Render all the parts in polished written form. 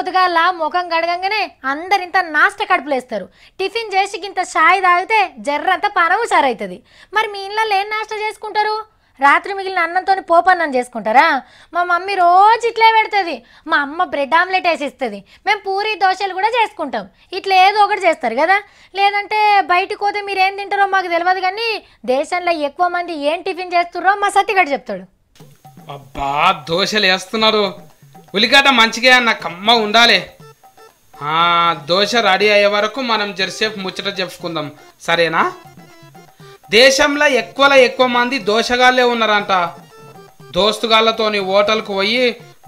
పొద్దుగాల ముఖం గడగంగానే అందరింత నాష్ట కడుపులేస్తారు. టిఫిన్ చేసి ఇంత చాయ్ తాగితే జర్రంతా పానం హుషారవుతుంది. మరి మీ ఇళ్ళల్లో ఏం నాష్ట చేసుకుంటారు? రాత్రి మిగిలిన అన్నంతో పోపన్నం చేసుకుంటారా? మా మమ్మీ రోజు ఇట్లే పెడుతుంది. మా అమ్మ బ్రెడ్ ఆమ్లెట్ వేసి ఇస్తుంది. మేము పూరి దోశలు కూడా చేసుకుంటాం. ఇట్లా ఏదో ఒకటి చేస్తారు కదా. లేదంటే బయటకు పోతే మీరు ఏం తింటారో మాకు తెలియదు, కానీ దేశంలో ఎక్కువ మంది ఏం టిఫిన్ చేస్తున్నారో మా సత్తిగడ్డ చెప్తాడు. అబ్బా దోశలు వేస్తున్నారు. ఉల్లిగడ్డ మంచిగా అన్న కమ్మ ఉండాలి. దోశ రెడీ అయ్యే వరకు మనం జరసేపు ముచ్చట చెప్పుకుందాం, సరేనా? దేశంలో ఎక్కువ మంది దోశగాళ్ళే ఉన్నారంట. దోస్తుగాళ్ళతోని హోటల్కు పోయి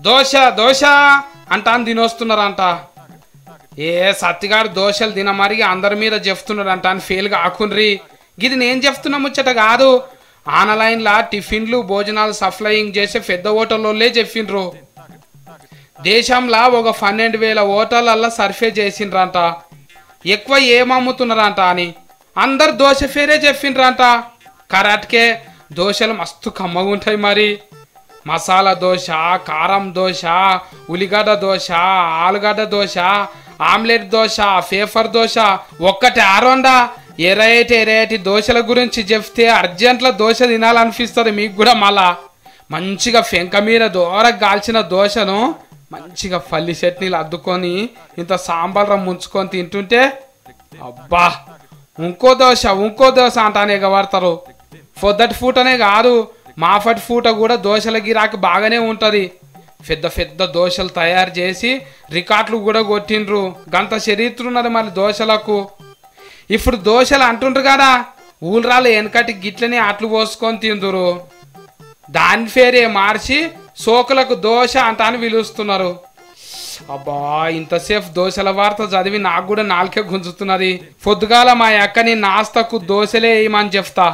దోశ దోశ అంటాను తినొస్తున్నారంట. సత్తిగాడు దోశలు తినమరిగి అందరి మీద చెప్తున్నారంట అని ఫెయిల్ కాకుండ్రి. ఇది నేను చెప్తున్నా ముచ్చట కాదు. ఆన్లైన్లో టిఫిన్లు భోజనాలు సప్లయింగ్ చేసే పెద్ద హోటల్లోనే చెప్పిండ్రు. దేశంలో ఒక 12,000 హోటళ్ళల్లో సర్వే చేసిండ్రంట. ఎక్కువ ఏమమ్ముతున్నారంట అని అందరు దోశ పేరే చెప్పిండ్రంట. కరెక్ట్కే దోశలు మస్తు కమ్మగా ఉంటాయి. మరి మసాలా దోశ, కారం దోశ, ఉల్లిగడ్డ దోశ, ఆలుగడ్డ దోశ, ఆమ్లెట్ దోశ, పేపర్ దోశ, ఒక్కటి ఆరోండా ఎరైటీ దోశల గురించి చెప్తే అర్జెంట్లో దోశ తినాలనిపిస్తుంది మీకు కూడా. మళ్ళా మంచిగా పెంక మీద దూరకు కాల్చిన దోశను మంచిగా పల్లి చట్నీలు అద్దుకొని ఇంత సాంబార్ ముంచుకొని తింటుంటే అబ్బా ఇంకో దోశ అంటానే ఎగబడతారు. పొద్దటి పూటనే కాదు, మాఫటి పూట కూడా దోశల గిరాకీ బాగానే ఉంటుంది. పెద్ద దోశలు తయారు చేసి రికార్డులు కూడా కొట్టిండ్రు. గంత చరిత్ర ఉన్నది మరి దోశలకు. ఇప్పుడు దోశలు అంటుండ్రు కదా, ఊళ్ళరాలు వెనకటి గిట్లనే అట్లు పోసుకొని తిందురు. దాని పేరే మార్చి సోకులకు దోశ అంటాను పిలుస్తున్నారు. అబ్బా ఇంతసేపు దోశల వార్త చదివి నాకు కూడా నాలుకే గుంజుతున్నది. పొద్దుగాల మా అక్కని నాస్తకు దోశలే వేయమని చెప్తా.